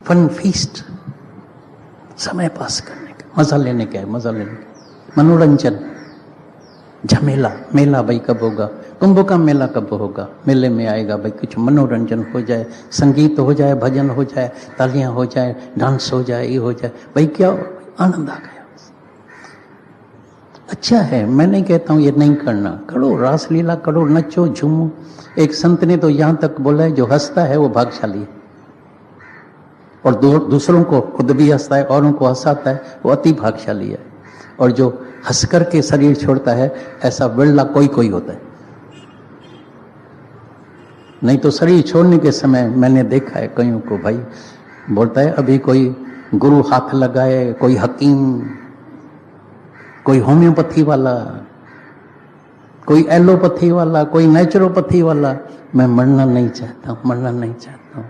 Fun feast, समय पास करने का, मजा लेने का है, मजा लेने का, मनोरंजन, झमेला। मेला भाई कब होगा, कुंभ का मेला कब होगा, मेले में आएगा भाई, कुछ मनोरंजन हो जाए, संगीत हो जाए, भजन हो जाए, तालियां हो जाए, डांस हो जाए, ये हो जाए भाई, क्या आनंद आ गया। अच्छा है, मैं नहीं कहता हूं ये नहीं करना, करो, रासलीला करो, नचो झूमो। एक संत ने तो यहां तक बोला है, जो हंसता है वो भाग्यशाली है, और दूसरों को, खुद भी हंसता है, औरों को हंसाता है, वो अति भाग्यशाली है। और जो हंस करके शरीर छोड़ता है, ऐसा बिरला कोई कोई होता है। नहीं तो शरीर छोड़ने के समय मैंने देखा है कईयों को, भाई बोलता है अभी कोई गुरु हाथ लगाए, कोई हकीम, कोई होम्योपैथी वाला, कोई एलोपैथी वाला, कोई नेचुरोपैथी वाला, मैं मरना नहीं चाहता हूं, मरना नहीं चाहता हूं।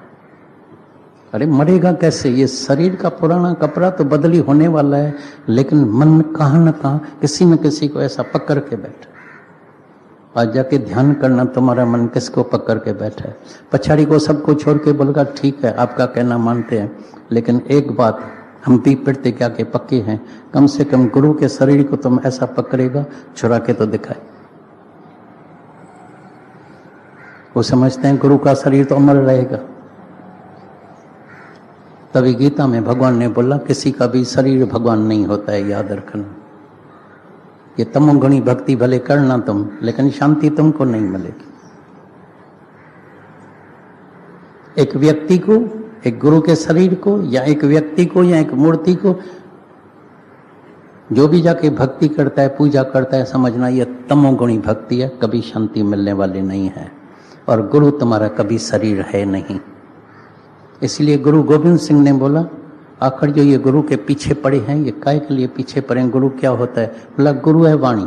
अरे मरेगा कैसे, ये शरीर का पुराना कपड़ा तो बदली होने वाला है, लेकिन मन कहां न कहां किसी न किसी को ऐसा पकड़ के बैठा। आज जाके ध्यान करना, तुम्हारा मन किसको पकड़ के बैठा है। पछाड़ी को सबको छोड़ के बोलेगा ठीक है, आपका कहना मानते हैं, लेकिन एक बात, हम भी प्रतिज्ञा के पक्के हैं, कम से कम गुरु के शरीर को तुम ऐसा पकड़ेगा, छुड़ा के तो दिखाए। वो समझते हैं गुरु का शरीर तो अमर रहेगा। तभी गीता में भगवान ने बोला, किसी का भी शरीर भगवान नहीं होता है, याद रखना। ये तमोगुणी भक्ति भले करना तुम, लेकिन शांति तुमको नहीं मिलेगी। एक व्यक्ति को, एक गुरु के शरीर को, या एक व्यक्ति को, या एक मूर्ति को, जो भी जाके भक्ति करता है, पूजा करता है, समझना ये तमोगुणी भक्ति है, कभी शांति मिलने वाली नहीं है। और गुरु तुम्हारा कभी शरीर है नहीं। इसलिए गुरु गोविंद सिंह ने बोला, आखिर जो ये गुरु के पीछे पड़े हैं, ये काय के लिए पीछे पड़े हैं, गुरु क्या होता है? बोला गुरु है वाणी।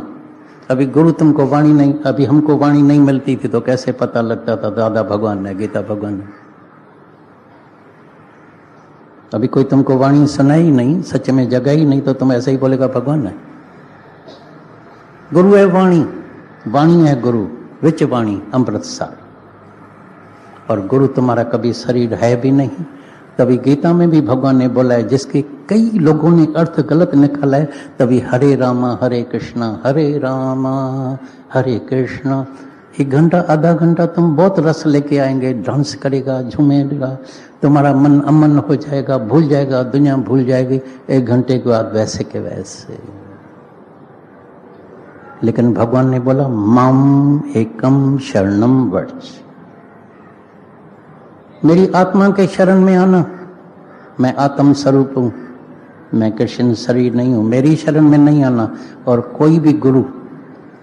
अभी गुरु तुमको वाणी नहीं, अभी हमको वाणी नहीं मिलती थी तो कैसे पता लगता था दादा भगवान ने, गीता भगवान ने। अभी कोई तुमको वाणी सुनाई नहीं, सच में जगा ही नहीं, तो तुम ऐसे ही बोलेगा भगवान है। गुरु है वाणी, वाणी है गुरु, विच वाणी अमृतसार। और गुरु तुम्हारा कभी शरीर है भी नहीं। तभी गीता में भी भगवान ने बोला है, जिसके कई लोगों ने अर्थ गलत निकाला है, तभी हरे रामा हरे कृष्णा हरे कृष्णा। 1 घंटा आधा घंटा तुम बहुत रस लेके आएंगे, डांस करेगा, झूमेगा, तुम्हारा मन अमन हो जाएगा, भूल जाएगा, दुनिया भूल जाएगी। 1 घंटे के बाद वैसे के वैसे। लेकिन भगवान ने बोला, माम एकम शरणम व्रज, मेरी आत्मा के शरण में आना। मैं आत्म स्वरूप हूं, मैं कृष्ण शरीर नहीं हूं, मेरी शरण में नहीं आना। और कोई भी गुरु,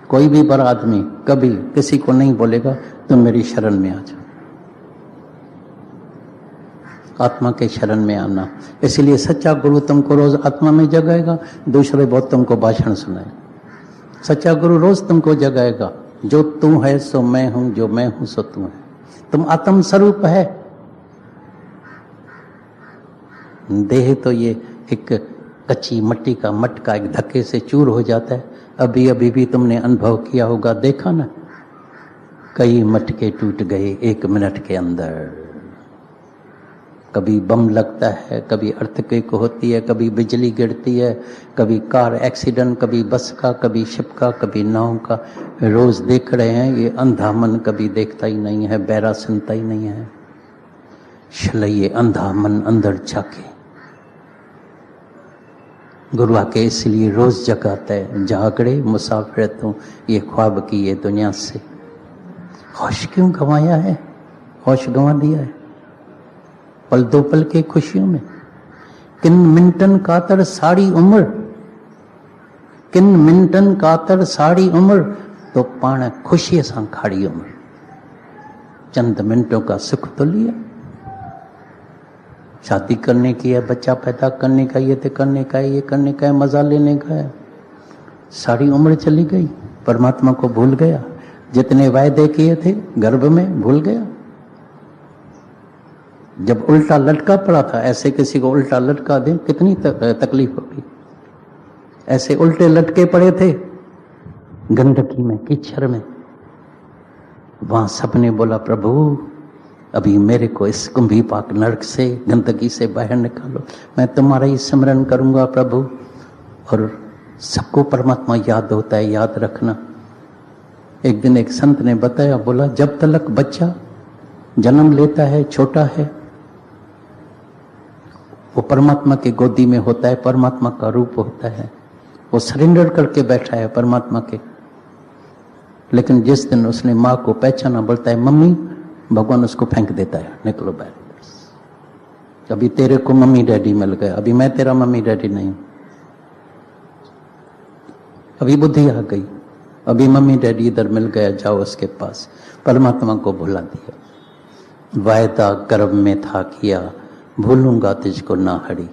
कोई भी बड़ा आदमी कभी किसी को नहीं बोलेगा तुम मेरी शरण में आ जाओ। आत्मा के शरण में आना। इसलिए सच्चा गुरु तुमको रोज आत्मा में जगाएगा, दूसरे बहुत तुमको भाषण सुनाए। सच्चा गुरु रोज तुमको जगाएगा, जो तू है सो मैं हूं, जो मैं हूं सो तू है। तुम आत्म स्वरूप है। देह तो ये एक कच्ची मिट्टी का मटका, एक धक्के से चूर हो जाता है। अभी अभी भी तुमने अनुभव किया होगा, देखा ना, कई मटके टूट गए 1 मिनट के अंदर। कभी बम लगता है, कभी अर्थक्वेक होती है, कभी बिजली गिरती है, कभी कार एक्सीडेंट, कभी बस का, कभी शिप का, कभी नाव का। रोज देख रहे हैं। ये अंधा मन कभी देखता ही नहीं है, बहरा सुनता ही नहीं है। इसलिए अंधा मन अंदर जाके गुरु आके इसलिए रोज जगाता है, जागड़े मुसाफिर तू ये ख्वाब की ये दुनिया से। होश क्यों गंवाया है? होश गंवा दिया है पल दो पल के खुशियों में। किन मिंटन कातर सारी उम्र, किन मिंटन कातर सारी उम्र, तो पाण खुशी सां खाड़ी उम्र। चंद मिनटों का सुख तो लिया। शादी करने की है, बच्चा पैदा करने का, ये तो करने का है, ये करने का है, मजा लेने का है। सारी उम्र चली गई, परमात्मा को भूल गया। जितने वायदे किए थे गर्भ में भूल गया। जब उल्टा लटका पड़ा था, ऐसे किसी को उल्टा लटका दे कितनी तकलीफ होगी। ऐसे उल्टे लटके पड़े थे गंडकी में, कीचड़ में। वहां सबने बोला प्रभु अभी मेरे को इस कुंभी पाक नरक से, गंदगी से बाहर निकालो। मैं तुम्हारा ही स्मरण करूंगा प्रभु। और सबको परमात्मा याद होता है, याद रखना। एक दिन एक संत ने बताया, बोला जब तक बच्चा जन्म लेता है, छोटा है, वो परमात्मा की गोदी में होता है, परमात्मा का रूप होता है, वो सरेंडर करके बैठा है परमात्मा के। लेकिन जिस दिन उसने माँ को पहचाना, बोलता है मम्मी, भगवान उसको फेंक देता है, निकलो बाहर। अभी तेरे को मम्मी डैडी मिल गया, अभी मैं तेरा मम्मी डैडी नहीं, अभी बुद्धि आ गई, अभी मम्मी डैडी इधर मिल गया, जाओ उसके पास। परमात्मा को भुला दिया। वायदा गर्भ में था किया, भूलूंगा तुझको ना हड़ी।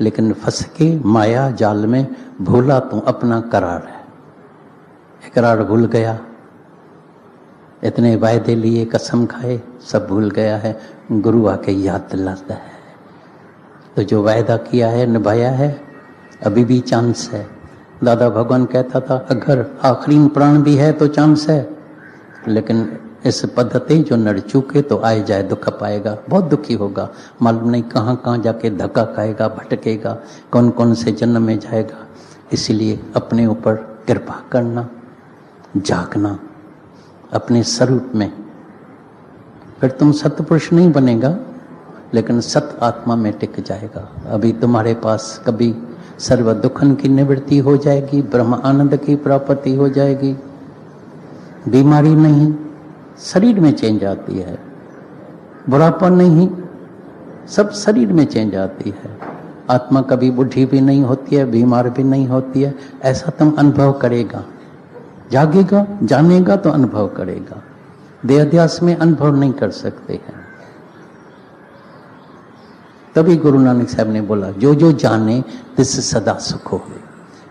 लेकिन फंस के माया जाल में भूला तू अपना करार है। इकरार भूल गया, इतने वायदे लिए, कसम खाए, सब भूल गया है। गुरु आके याद दिलाता है, तो जो वायदा किया है, निभाया है, अभी भी चांस है। दादा भगवान कहता था, अगर आखिरी प्राण भी है तो चांस है, लेकिन इस पद्धति जो नड़ चूके तो आए जाए दुख पाएगा, बहुत दुखी होगा, मालूम नहीं कहाँ कहाँ जाके धक्का खाएगा, भटकेगा, कौन कौन से जन्म में जाएगा। इसलिए अपने ऊपर कृपा करना, जागना अपने स्वरूप में, फिर तुम सत्पुरुष नहीं बनेगा, लेकिन सत आत्मा में टिक जाएगा। अभी तुम्हारे पास कभी सर्व दुखन की निवृत्ति हो जाएगी, ब्रह्म आनंद की प्राप्ति हो जाएगी, बीमारी नहीं, शरीर में चेंज आती है, बुढ़ापा नहीं, सब शरीर में चेंज आती है। आत्मा कभी बुढ़ी भी नहीं होती है, बीमार भी नहीं होती है। ऐसा तुम अनुभव करेगा, जागेगा, जानेगा तो अनुभव करेगा। देहाध्यास में अनुभव नहीं कर सकते हैं। तभी गुरु नानक साहब ने बोला, जो जो जाने तिस सदा सुख हो।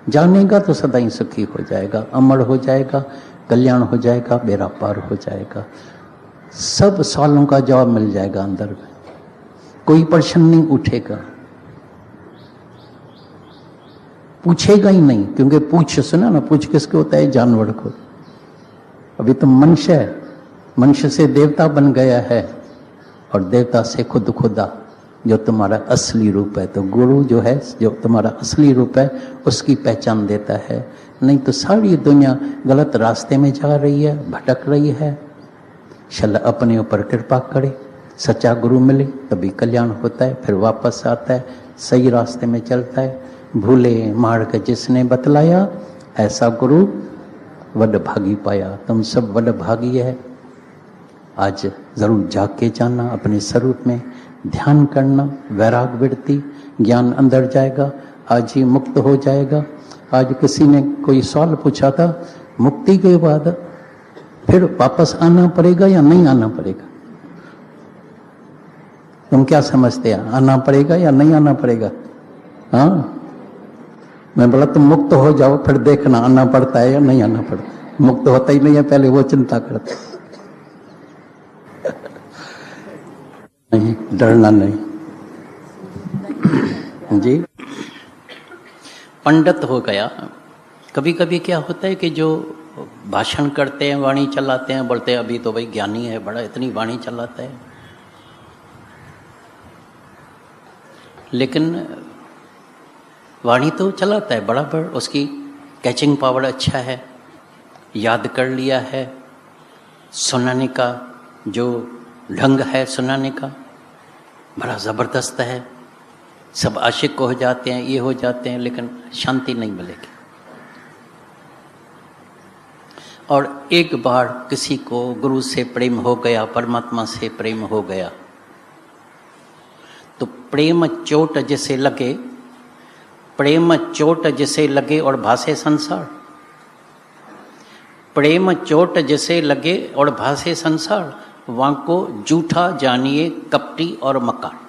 जानेगा तो सदा ही सुखी हो जाएगा, अमर हो जाएगा, कल्याण हो जाएगा, बेड़ा पार हो जाएगा। सब सवालों का जवाब मिल जाएगा अंदर में, कोई प्रश्न नहीं उठेगा, पूछेगा ही नहीं। क्योंकि पूछ, सुना ना, पूछ किसको होता है? जानवर को। अभी तुम मनुष्य है, मनुष्य से देवता बन गया है, और देवता से खुद खुदा, जो तुम्हारा असली रूप है। तो गुरु जो है, जो तुम्हारा असली रूप है, उसकी पहचान देता है। नहीं तो सारी दुनिया गलत रास्ते में जा रही है, भटक रही है। शल अपने ऊपर कृपा करे, सच्चा गुरु मिले तभी कल्याण होता है, फिर वापस आता है, सही रास्ते में चलता है। भूले मार्ग जिसने बतलाया, ऐसा गुरु वड भागी पाया। तुम सब वड भागी है। आज जरूर जाग के जाना, अपने स्वरूप में ध्यान करना, वैराग वृत्ति, ज्ञान अंदर जाएगा, आज ही मुक्त हो जाएगा। आज किसी ने कोई सवाल पूछा था, मुक्ति के बाद फिर वापस आना पड़ेगा या नहीं आना पड़ेगा? तुम क्या समझते हैं, आना पड़ेगा या नहीं आना पड़ेगा? हाँ, मैं बोला तुम मुक्त हो जाओ, फिर देखना आना पड़ता है या नहीं आना पड़ता। मुक्त होता ही नहीं है, पहले वो चिंता करते। नहीं, डरना नहीं जी। पंडित हो गया। कभी कभी क्या होता है कि जो भाषण करते हैं, वाणी चलाते हैं, बोलते हैं अभी तो भाई ज्ञानी है बड़ा, इतनी वाणी चलाता है, लेकिन वाणी तो चलाता है बराबर, उसकी कैचिंग पावर अच्छा है, याद कर लिया है, सुनाने का जो ढंग है सुनाने का बड़ा ज़बरदस्त है, सब आशिक हो जाते हैं, ये हो जाते हैं, लेकिन शांति नहीं मिलेगी। और एक बार किसी को गुरु से प्रेम हो गया, परमात्मा से प्रेम हो गया, तो प्रेम चोट जैसे लगे, प्रेम चोट जैसे लगे और भासे संसार, प्रेम चोट जैसे लगे और भासे संसार, वहां को जूठा जानिए कपटी और मकार।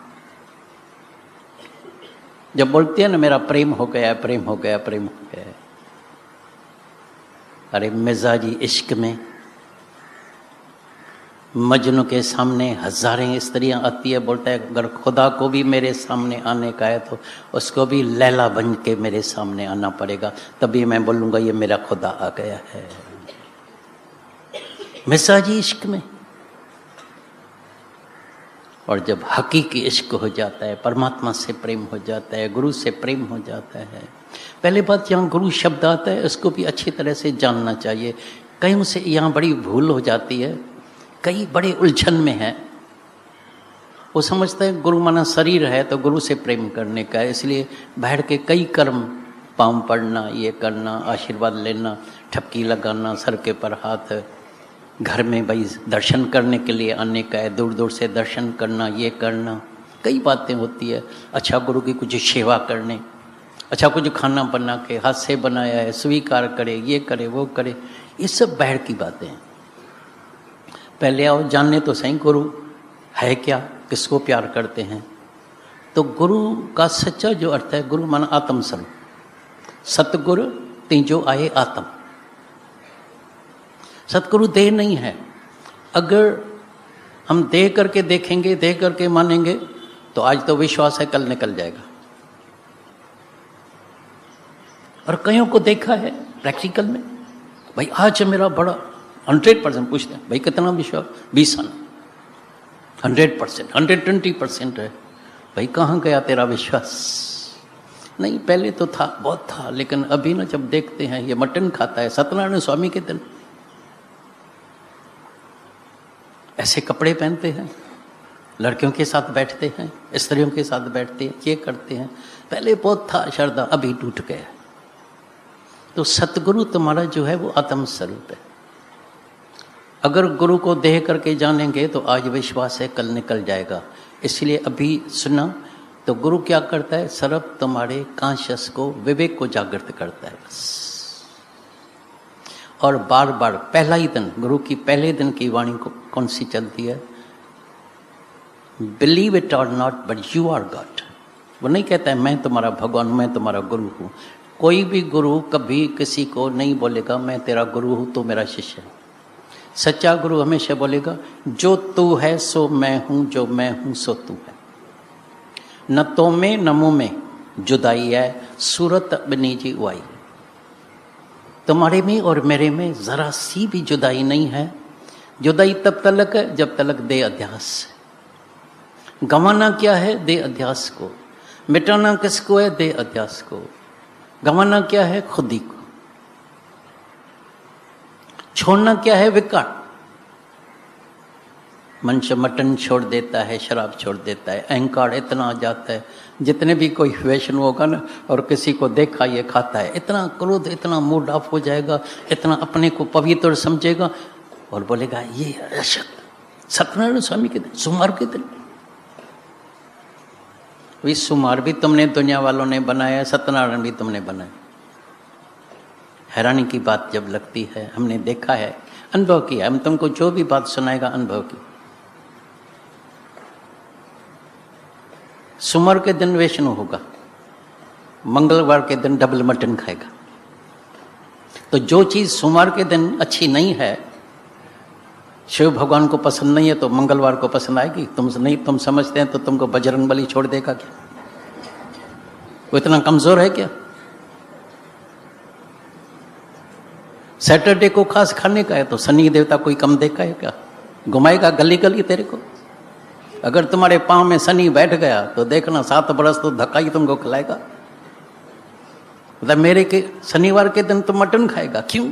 जब बोलते हैं ना मेरा प्रेम हो गया, प्रेम हो गया, प्रेम हो गया, अरे मिजाजी इश्क में मजनू के सामने हजारें स्त्रियां आती है, बोलता है अगर खुदा को भी मेरे सामने आने का है तो उसको भी लैला बन के मेरे सामने आना पड़ेगा, तभी मैं बोलूंगा ये मेरा खुदा आ गया है। मिजाजी इश्क में और जब हकीकी इश्क हो जाता है, परमात्मा से प्रेम हो जाता है, गुरु से प्रेम हो जाता है। पहले बात, यहाँ गुरु शब्द आता है इसको भी अच्छी तरह से जानना चाहिए। कहीं से यहाँ बड़ी भूल हो जाती है, कई बड़े उलझन में है। वो समझते हैं गुरु माना शरीर है तो गुरु से प्रेम करने का है, इसलिए बैठ के कई कर्म, पाँव पड़ना, ये करना, आशीर्वाद लेना, ठपकी लगाना, सर के पर हाथ, घर में भाई दर्शन करने के लिए आने का है, दूर दूर से दर्शन करना, ये करना, कई बातें होती है। अच्छा गुरु की कुछ सेवा करने, अच्छा कुछ खाना बना के हाथ से बनाया है स्वीकार करे, ये करे वो करे, ये सब बाहर की बातें हैं। पहले आओ जानने तो सही गुरु है क्या, किसको प्यार करते हैं। तो गुरु का सच्चा जो अर्थ है, गुरु माना आत्म स्वरूप, सतगुरु तीजो आए आत्म। सतगुरु देह नहीं है। अगर हम देह करके देखेंगे, देह करके मानेंगे तो आज तो विश्वास है, कल निकल जाएगा। और कईयों को देखा है प्रैक्टिकल में, भाई आज मेरा बड़ा 100% पूछते हैं, भाई कितना विश्वास, 20 आना 100%, 120% है। भाई कहाँ गया तेरा विश्वास? नहीं, पहले तो था, बहुत था, लेकिन अभी ना जब देखते हैं ये मटन खाता है, सत्यनारायण स्वामी के दिन ऐसे कपड़े पहनते हैं, लड़कियों के साथ बैठते हैं, स्त्रियों के साथ बैठते हैं, ये करते हैं। पहले बहुत था श्रद्धा, अभी टूट गया। तो सतगुरु तुम्हारा जो है वो आत्म स्वरूप है। अगर गुरु को देह करके जानेंगे तो आज विश्वास है, कल निकल जाएगा। इसलिए अभी सुना तो गुरु क्या करता है, सर्व तुम्हारे कॉन्शियस को, विवेक को जागृत करता है बस। और बार बार पहला ही दिन, गुरु की पहले दिन की वाणी को कौन सी चलती है, believe it or not but you are God. वो नहीं कहता है मैं तुम्हारा भगवान, मैं तुम्हारा गुरु हूँ। कोई भी गुरु कभी किसी को नहीं बोलेगा मैं तेरा गुरु हूँ तो मेरा शिष्य है। सच्चा गुरु हमेशा बोलेगा जो तू है सो मैं हूँ, जो मैं हूँ सो तू है। न तो में न मुँह में जुदाई है, सूरत बनी जी वाई। तुम्हारे में और मेरे में जरा सी भी जुदाई नहीं है। जुदाई तब तलक है जब तलक दे अध्यास। गंवाना क्या है, दे अध्यास को। मिटाना किसको है, दे अध्यास को। गंवाना क्या है, खुद ही को। छोड़ना क्या है, विकार। मनुष्य मटन छोड़ देता है, शराब छोड़ देता है, अहंकार इतना आ जाता है। जितने भी कोई वैष्णव होगा ना और किसी को देखा ये खाता है, इतना क्रोध, इतना मूड ऑफ हो जाएगा, इतना अपने को पवित्र समझेगा और बोलेगा ये अशक्त। सत्यनारायण स्वामी के दिन, सोमवार के दिन, वही सोमवार भी तुमने दुनिया वालों ने बनाया, सत्यनारायण भी तुमने बनाया। हैरानी की बात जब लगती है, हमने देखा है, अनुभव किया। हम तुमको जो भी बात सुनाएगा अनुभव की। सोमवार के दिन वैष्णव होगा, मंगलवार के दिन डबल मटन खाएगा। तो जो चीज सोमवार के दिन अच्छी नहीं है, शिव भगवान को पसंद नहीं है, तो मंगलवार को पसंद आएगी? तुम समझते हैं तो तुमको बजरंगबली छोड़ देगा क्या? वो इतना कमजोर है क्या? सैटरडे को खास खाने का है तो शनि देवता कोई कम देखा है क्या? घुमाएगा गली गली तेरे को। अगर तुम्हारे पांव में शनि बैठ गया तो देखना 7 बरस तो धक्का ही तुमको खिलाएगा। मतलब मेरे के शनिवार के दिन तुम मटन खाएगा, क्यों?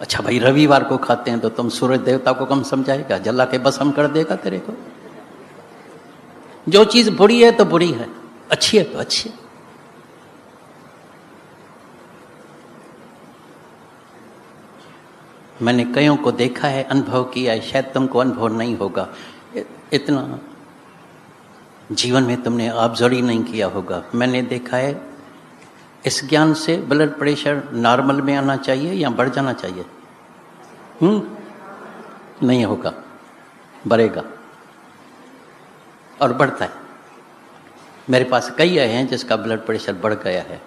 अच्छा भाई रविवार को खाते हैं तो तुम सूरज देवता को कम समझाएगा, जला के भस्म कर देगा तेरे को। जो चीज बुरी है तो बुरी है, अच्छी है तो अच्छी है। मैंने कईयों को देखा है, अनुभव किया है, शायद तुमको अनुभव नहीं होगा, इतना जीवन में तुमने ऑब्जर्व नहीं किया होगा। मैंने देखा है इस ज्ञान से ब्लड प्रेशर नॉर्मल में आना चाहिए या बढ़ जाना चाहिए? नहीं होगा, बढ़ेगा और बढ़ता है। मेरे पास कई आए हैं जिसका ब्लड प्रेशर बढ़ गया है।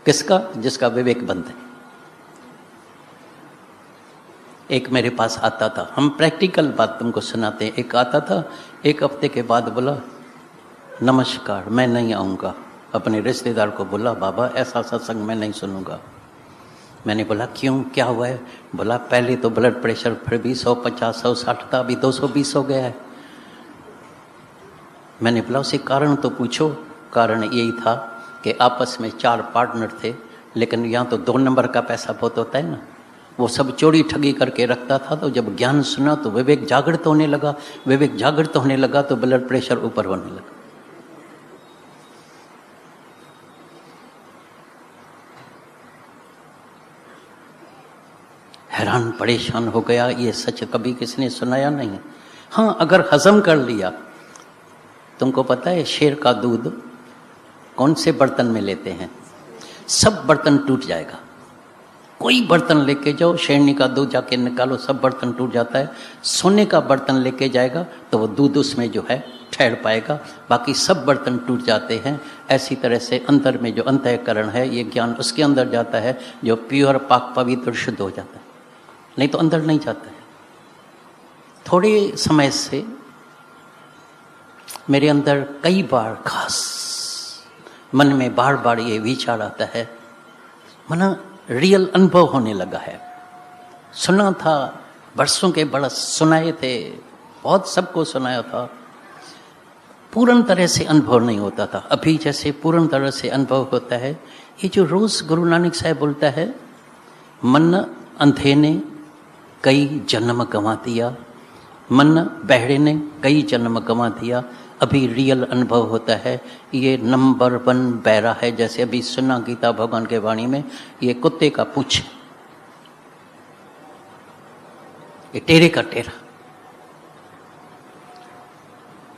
किसका? जिसका विवेक बंद है। एक मेरे पास आता था, हम प्रैक्टिकल बात तुमको सुनाते हैं। एक आता था, 1 हफ्ते के बाद बोला नमस्कार मैं नहीं आऊँगा। अपने रिश्तेदार को बोला बाबा ऐसा सत्संग मैं नहीं सुनूंगा। मैंने बोला क्यों, क्या हुआ है? बोला पहले तो ब्लड प्रेशर फिर भी 150 160 था, अभी 220 हो गया है। मैंने बोला उसे कारण तो पूछो। कारण यही था कि आपस में 4 पार्टनर थे, लेकिन यहाँ तो 2 नंबर का पैसा बहुत होता है ना। वो सब चोरी ठगी करके रखता था। तो जब ज्ञान सुना तो विवेक जागृत होने लगा। विवेक जागृत होने लगा तो ब्लड प्रेशर ऊपर होने लगा। हैरान परेशान हो गया। ये सच कभी किसी ने सुनाया नहीं। हाँ, अगर हजम कर लिया। तुमको पता है शेर का दूध कौन से बर्तन में लेते हैं? सब बर्तन टूट जाएगा। कोई बर्तन लेके जाओ, शेरनी का दूध जाके निकालो, सब बर्तन टूट जाता है। सोने का बर्तन लेके जाएगा तो वो दूध उसमें जो है ठहर पाएगा, बाकी सब बर्तन टूट जाते हैं। ऐसी तरह से अंदर में जो अंतःकरण है, ये ज्ञान उसके अंदर जाता है जो प्योर पाक पवित्र शुद्ध हो जाता है, नहीं तो अंदर नहीं जाता है। थोड़े समय से मेरे अंदर कई बार खास मन में बार बार ये विचार आता है, मना रियल अनुभव होने लगा है। सुना था, बरसों के बरस सुनाए थे, बहुत सबको सुनाया था, पूर्ण तरह से अनुभव नहीं होता था। अभी जैसे पूर्ण तरह से अनुभव होता है। ये जो रोज गुरु नानक साहब बोलता है, मन अंधे ने कई जन्म गंवा दिया, मन बहरे ने कई जन्म गंवा दिया, अभी रियल अनुभव होता है। ये नंबर 1 बहरा है। जैसे अभी सुना गीता भगवान के वाणी में, ये कुत्ते का पूछ, ये टेढ़े का टेढ़ा,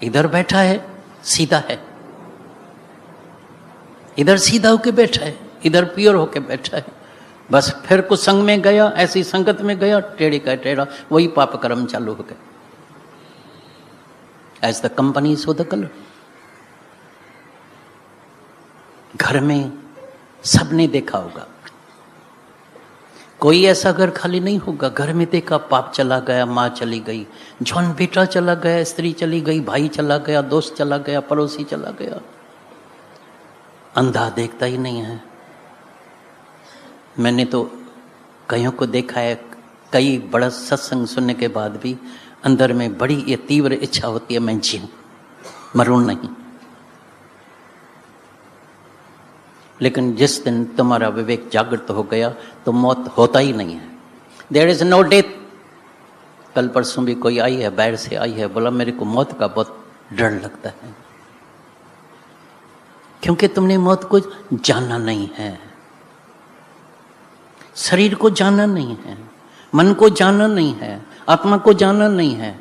इधर बैठा है सीधा है, इधर सीधा होके बैठा है, इधर प्योर होके बैठा है। बस फिर कुछ संग में गया, ऐसी संगत में गया, टेढ़े का टेढ़ा, वही पाप कर्म चालू हो गए। As the company so the colour. घर में सबने देखा होगा, कोई ऐसा घर खाली नहीं होगा। घर में देखा, पाप चला गया, माँ चली गई, जौन बेटा चला गया, स्त्री चली गई, भाई चला गया, दोस्त चला गया, पड़ोसी चला गया। अंधा देखता ही नहीं है। मैंने तो कईयों को देखा है, कई बड़ा सत्संग सुनने के बाद भी अंदर में बड़ी ये तीव्र इच्छा होती है, मैं जीऊं, मरूं नहीं। लेकिन जिस दिन तुम्हारा विवेक जागृत हो गया तो मौत होता ही नहीं है। There is no death. कल परसों भी कोई आई है, बाहर से आई है, बोला मेरे को मौत का बहुत डर लगता है, क्योंकि तुमने मौत को जाना नहीं है, शरीर को जाना नहीं है, मन को जाना नहीं है, आत्मा को जाना नहीं है,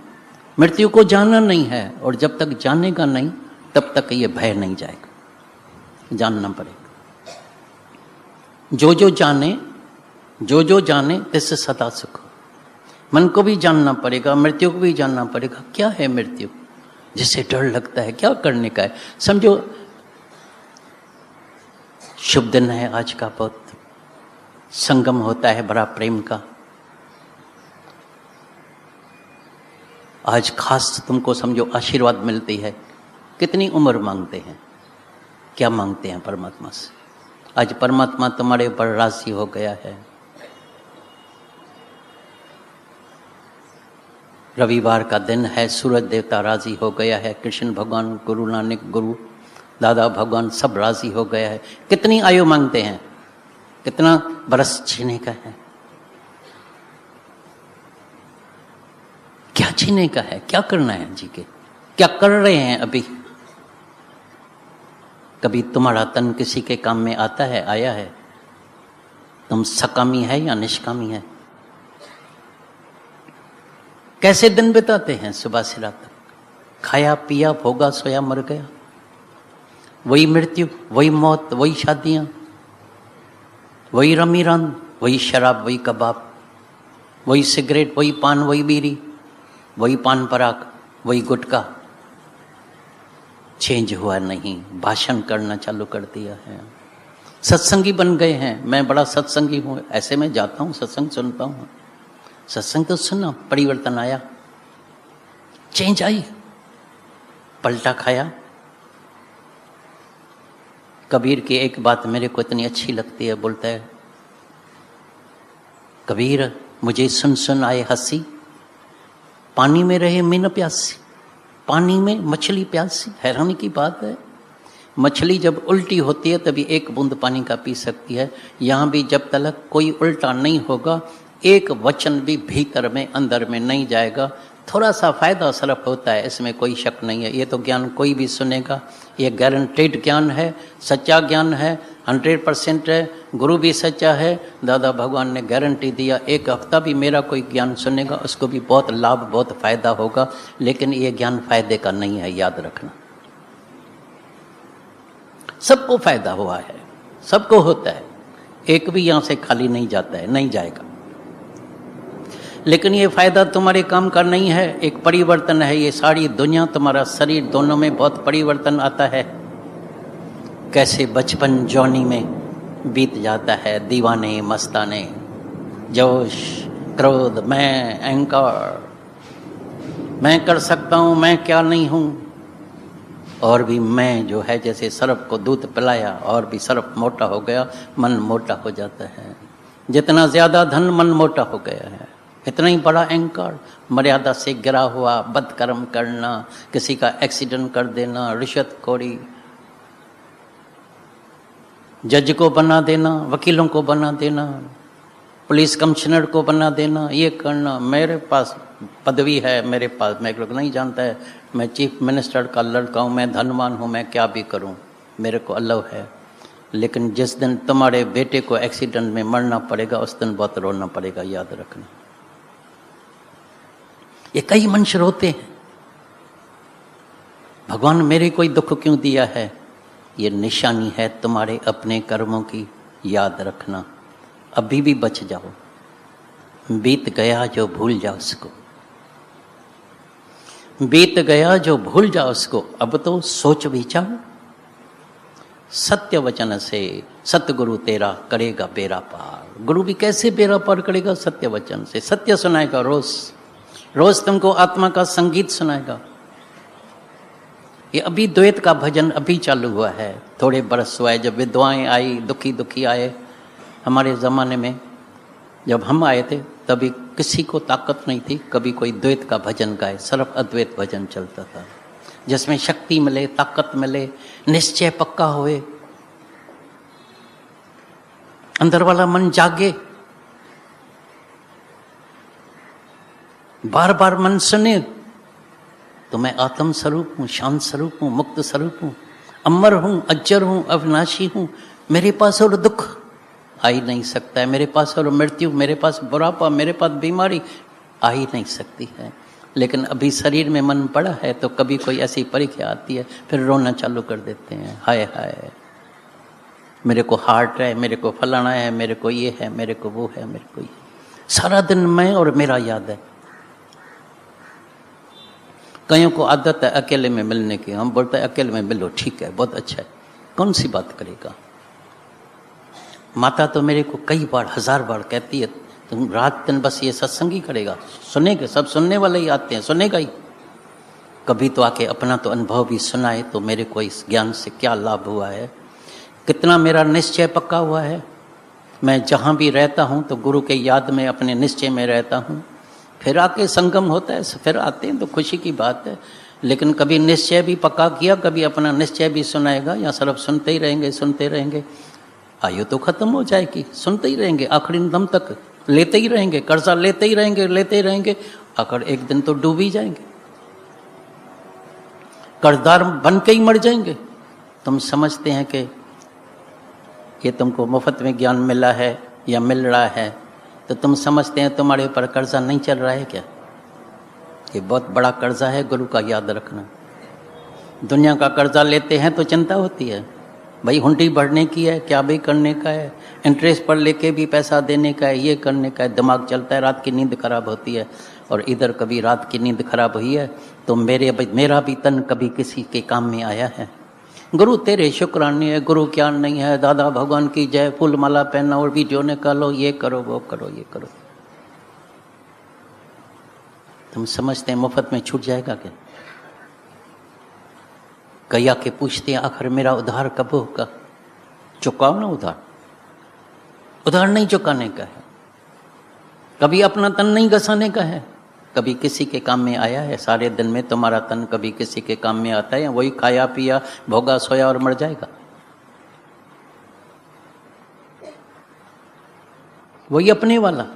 मृत्यु को जाना नहीं है। और जब तक जानेगा नहीं तब तक ये भय नहीं जाएगा। जानना पड़ेगा। जो जो जाने तिससे सदा सुख। मन को भी जानना पड़ेगा, मृत्यु को भी जानना पड़ेगा। क्या है मृत्यु जिससे डर लगता है? क्या करने का है? समझो, शुभ दिन है आज का, बहुत संगम होता है बड़ा प्रेम का। आज खास तुमको समझो आशीर्वाद मिलती है। कितनी उम्र मांगते हैं? क्या मांगते हैं परमात्मा से? आज परमात्मा तुम्हारे ऊपर राजी हो गया है। रविवार का दिन है, सूरज देवता राजी हो गया है, कृष्ण भगवान, गुरु नानक, गुरु दादा भगवान सब राजी हो गया है। कितनी आयु मांगते हैं? कितना बरस जीने का है? क्या जीने का है? क्या करना है जी के? क्या कर रहे हैं अभी? कभी तुम्हारा तन किसी के काम में आता है, आया है? तुम सकामी है या निष्कामी है? कैसे दिन बिताते हैं सुबह से रात तक? खाया पिया, भोगा, सोया, मर गया। वही मृत्यु, वही मौत, वही शादियां, वही रमीरान, वही शराब, वही कबाब, वही सिगरेट, वही पान, वही बीड़ी, वही पान पराग, वही गुटखा। चेंज हुआ नहीं। भाषण करना चालू कर दिया है। सत्संगी बन गए हैं। मैं बड़ा सत्संगी हूँ, ऐसे में जाता हूँ, सत्संग सुनता हूँ। सत्संग तो सुना, परिवर्तन आया, चेंज आई, पलटा खाया। कबीर की एक बात मेरे को इतनी अच्छी लगती है, बोलता है, कबीर मुझे सुन सुन आए हंसी, पानी में रहे मैं न प्यासी। पानी में मछली प्यासी, हैरानी की बात है। मछली जब उल्टी होती है तभी एक बूंद पानी का पी सकती है। यहाँ भी जब तक कोई उल्टा नहीं होगा, एक वचन भी भीतर में अंदर में नहीं जाएगा। थोड़ा सा फायदा सिर्फ होता है, इसमें कोई शक नहीं है। ये तो ज्ञान कोई भी सुनेगा, ये गारंटेड ज्ञान है, सच्चा ज्ञान है, 100% है। गुरु भी सच्चा है, दादा भगवान ने गारंटी दिया। एक हफ्ता भी मेरा कोई ज्ञान सुनेगा उसको भी बहुत लाभ, बहुत फायदा होगा। लेकिन ये ज्ञान फायदे का नहीं है, याद रखना। सबको फायदा हुआ है, सबको होता है, एक भी यहां से खाली नहीं जाता है, नहीं जाएगा। लेकिन ये फायदा तुम्हारे काम का नहीं है, एक परिवर्तन है। ये सारी दुनिया, तुम्हारा शरीर, दोनों में बहुत परिवर्तन आता है। कैसे बचपन जौनी में बीत जाता है, दीवाने मस्ताने, जोश, क्रोध, मैं, अहंकार, मैं कर सकता हूं, मैं क्या नहीं हूं। और भी मैं जो है, जैसे सर्प को दूध पिलाया और भी सर्प मोटा हो गया, मन मोटा हो जाता है। जितना ज्यादा धन, मन मोटा हो गया है। इतना ही बड़ा अहंकार, मर्यादा से गिरा हुआ, बदकर्म करना, किसी का एक्सीडेंट कर देना, रिश्वतखोरी, जज को बना देना, वकीलों को बना देना, पुलिस कमिश्नर को बना देना, ये करना। मेरे पास पदवी है, मेरे पास, मैं लोग नहीं जानता है, मैं चीफ मिनिस्टर का लड़का हूँ, मैं धनवान हूँ, मैं क्या भी करूँ, मेरे को अल्लाह है। लेकिन जिस दिन तुम्हारे बेटे को एक्सीडेंट में मरना पड़ेगा, उस दिन बहुत रोना पड़ेगा, याद रखना। ये कई मनुष्य रोते हैं, भगवान मेरे कोई दुख क्यों दिया है। ये निशानी है तुम्हारे अपने कर्मों की, याद रखना। अभी भी बच जाओ, बीत गया जो भूल जाओ उसको, बीत गया जो भूल जाओ उसको। अब तो सोच विचार, सत्य वचन से सतगुरु तेरा करेगा बेड़ा पार। गुरु भी कैसे बेड़ा पार करेगा? सत्य वचन से। सत्य सुनाएगा, रोज रोज तुमको आत्मा का संगीत सुनाएगा। ये अभी द्वैत का भजन अभी चालू हुआ है, थोड़े बरस हुआ है। जब विधवाएं आई, दुखी दुखी आए, हमारे ज़माने में जब हम आए थे तभी किसी को ताकत नहीं थी कभी कोई द्वैत का भजन गाए, सिर्फ अद्वैत भजन चलता था, जिसमें शक्ति मिले, ताकत मिले, निश्चय पक्का होए, अंदर वाला मन जागे, बार बार मन सुने तो मैं आत्म स्वरूप हूँ, शांत स्वरूप हूँ, मुक्त स्वरूप हूँ, अमर हूँ, अजर हूँ, अविनाशी हूँ। मेरे पास और दुख आ ही नहीं सकता है, मेरे पास और मृत्यु, मेरे पास बुढ़ापा, मेरे पास बीमारी आ ही नहीं सकती है। लेकिन अभी शरीर में मन पड़ा है तो कभी कोई ऐसी परीक्षा आती है, फिर रोना चालू कर देते हैं, हाय हाय मेरे को हार्ट है, मेरे को फलाना है, मेरे को ये है, मेरे को वो है, मेरे को ये। सारा दिन मैं और मेरा याद है। कईयों को आदत है अकेले में मिलने की, हम बोलते हैं अकेले में मिलो, ठीक है, बहुत अच्छा है, कौन सी बात करेगा। माता तो मेरे को कई बार, 1000 बार कहती है, तुम रात दिन बस ये सत्संग ही करेगा, सुनेगा, सब सुनने वाले ही आते हैं, सुनेगा ही। कभी तो आके अपना तो अनुभव भी सुनाए तो मेरे को इस ज्ञान से क्या लाभ हुआ है, कितना मेरा निश्चय पक्का हुआ है। मैं जहाँ भी रहता हूँ तो गुरु के याद में, अपने निश्चय में रहता हूँ। फिर आके संगम होता है, फिर आते हैं तो खुशी की बात है। लेकिन कभी निश्चय भी पक्का किया, कभी अपना निश्चय भी सुनाएगा, या सिर्फ सुनते ही रहेंगे, सुनते रहेंगे, आयु तो खत्म हो जाएगी, सुनते ही रहेंगे, आखिरी दम तक लेते ही रहेंगे, कर्जा लेते ही रहेंगे, लेते ही रहेंगे, आखिर एक दिन तो डूब ही जाएंगे, कर्जदार बन के ही मर जाएंगे। तुम समझते हैं कि ये तुमको मुफ्त में ज्ञान मिला है या मिल रहा है, तो तुम समझते हैं तुम्हारे ऊपर कर्जा नहीं चल रहा है क्या? ये बहुत बड़ा कर्जा है, गुरु का याद रखना। दुनिया का कर्जा लेते हैं तो चिंता होती है, भाई हुंडी भरने की है, क्या भी करने का है, इंटरेस्ट पर लेके भी पैसा देने का है, ये करने का है, दिमाग चलता है, रात की नींद खराब होती है। और इधर कभी रात की नींद खराब हुई है तो मेरा भी तन कभी किसी के काम में आया है? गुरु तेरे शुक्राने है, गुरु क्या नहीं है, दादा भगवान की जय, फूल माला पहना और वीडियो निकालो, ये करो, वो करो, ये करो। तुम समझते हैं मुफ्त में छूट जाएगा क्या? गैया के पूछते हैं आखिर मेरा उधार कब होगा? चुकाओ ना उधार, उधार नहीं चुकाने का है, कभी अपना तन नहीं घसाने का है। कभी किसी के काम में आया है? सारे दिन में तुम्हारा तन कभी किसी के काम में आता है, या वही खाया पिया भोगा सोया और मर जाएगा? वही अपने वाला,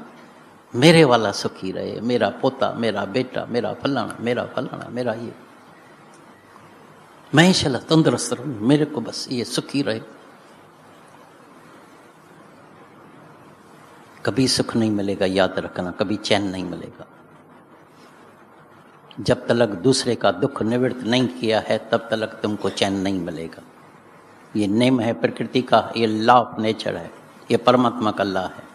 मेरे वाला सुखी रहे, मेरा पोता, मेरा बेटा, मेरा फलाना, मेरा फलाना, मेरा ये, मैं चला तंदुरुस्त रहूं, मेरे को बस ये सुखी रहे। कभी सुख नहीं मिलेगा, याद रखना, कभी चैन नहीं मिलेगा। जब तक दूसरे का दुख निवृत्त नहीं किया है तब तक तुमको चैन नहीं मिलेगा। ये नेम है प्रकृति का, ये लॉ ऑफ नेचर है, ये परमात्मा का लॉ है।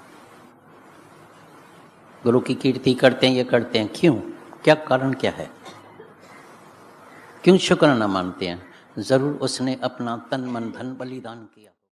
गुरु की कीर्ति करते हैं, ये करते हैं, क्यों? क्या कारण क्या है? क्यों शुक्राना मानते हैं? जरूर उसने अपना तन मन धन बलिदान किया।